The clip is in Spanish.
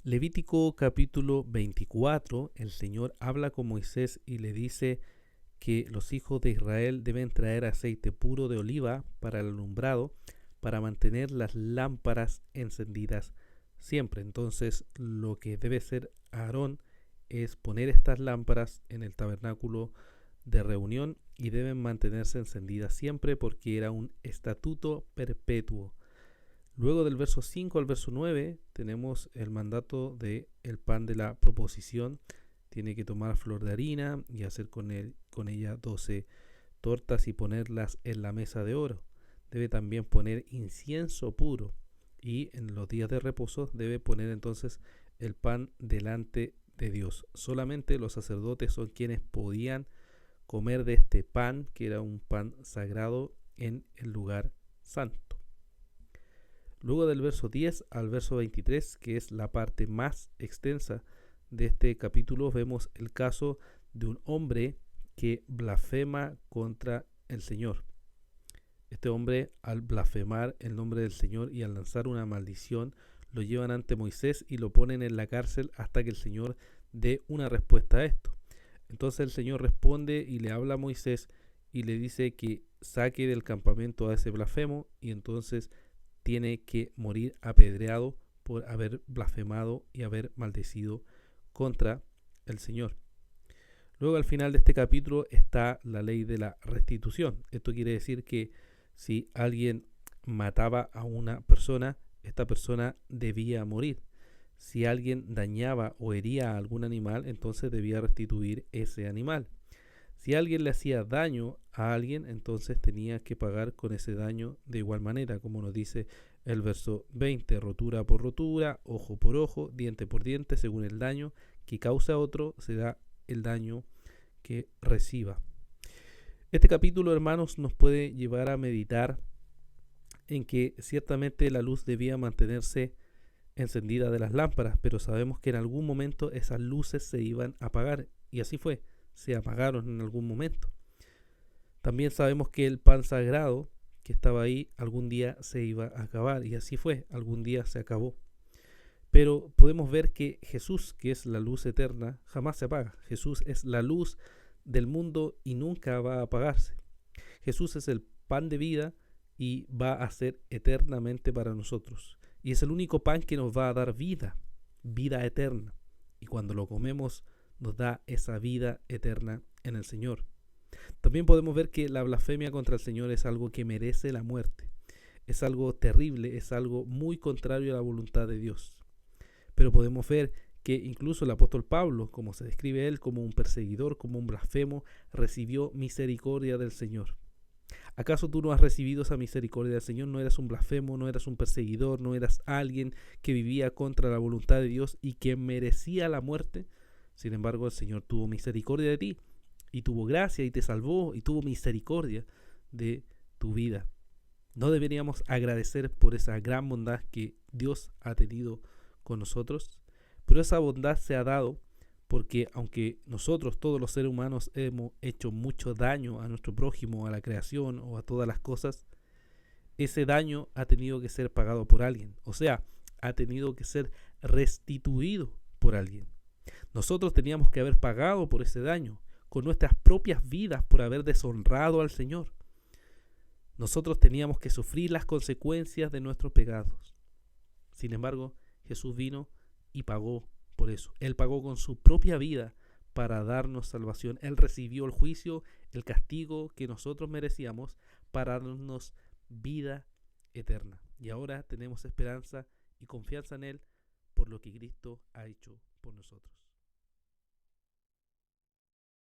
Levítico capítulo 24, el Señor habla con Moisés y le dice que los hijos de Israel deben traer aceite puro de oliva para el alumbrado, para mantener las lámparas encendidas siempre. Entonces, lo que debe hacer Aarón es poner estas lámparas en el tabernáculo de reunión y deben mantenerse encendidas siempre porque era un estatuto perpetuo. Luego del verso 5 al verso 9 tenemos el mandato de el pan de la proposición. Tiene que tomar flor de harina y hacer con ella 12 tortas y ponerlas en la mesa de oro. Debe también poner incienso puro y en los días de reposo debe poner entonces el pan delante de Dios. Solamente los sacerdotes son quienes podían comer de este pan, que era un pan sagrado en el lugar santo. Luego del verso 10 al verso 23, que es la parte más extensa de este capítulo, vemos el caso de un hombre que blasfema contra el Señor. Este hombre, al blasfemar el nombre del Señor y al lanzar una maldición, lo llevan ante Moisés y lo ponen en la cárcel hasta que el Señor dé una respuesta a esto. Entonces el Señor responde y le habla a Moisés y le dice que saque del campamento a ese blasfemo, y entonces tiene que morir apedreado por haber blasfemado y haber maldecido contra el Señor. Luego, al final de este capítulo, está la ley de la restitución. Esto quiere decir que si alguien mataba a una persona, esta persona debía morir. Si alguien dañaba o hería a algún animal, entonces debía restituir ese animal. Si alguien le hacía daño a alguien, entonces tenía que pagar con ese daño de igual manera, como nos dice el verso 20, rotura por rotura, ojo por ojo, diente por diente, según el daño que causa otro, se da el daño que reciba. Este capítulo, hermanos, nos puede llevar a meditar en que ciertamente la luz debía mantenerse encendida de las lámparas, pero sabemos que en algún momento esas luces se iban a apagar, y así fue, se apagaron en algún momento. También sabemos que el pan sagrado que estaba ahí algún día se iba a acabar, y así fue, algún día se acabó. Pero podemos ver que Jesús, que es la luz eterna, jamás se apaga. Jesús es la luz del mundo y nunca va a apagarse. Jesús es el pan de vida y va a ser eternamente para nosotros. Y es el único pan que nos va a dar vida, vida eterna. Y cuando lo comemos nos da esa vida eterna en el Señor. También podemos ver que la blasfemia contra el Señor es algo que merece la muerte. Es algo terrible, es algo muy contrario a la voluntad de Dios. Pero podemos ver que incluso el apóstol Pablo, como se describe él como un perseguidor, como un blasfemo, recibió misericordia del Señor. ¿Acaso tú no has recibido esa misericordia del Señor? ¿No eras un blasfemo, no eras un perseguidor, no eras alguien que vivía contra la voluntad de Dios y que merecía la muerte? Sin embargo, el Señor tuvo misericordia de ti y tuvo gracia y te salvó y tuvo misericordia de tu vida. ¿No deberíamos agradecer por esa gran bondad que Dios ha tenido con nosotros? Pero esa bondad se ha dado porque aunque nosotros, todos los seres humanos, hemos hecho mucho daño a nuestro prójimo, a la creación o a todas las cosas, ese daño ha tenido que ser pagado por alguien. O sea, ha tenido que ser restituido por alguien. Nosotros teníamos que haber pagado por ese daño con nuestras propias vidas por haber deshonrado al Señor. Nosotros teníamos que sufrir las consecuencias de nuestros pecados. Sin embargo, Jesús vino y pagó por eso. Él pagó con su propia vida para darnos salvación. Él recibió el juicio, el castigo que nosotros merecíamos para darnos vida eterna. Y ahora tenemos esperanza y confianza en Él por lo que Cristo ha hecho por nosotros.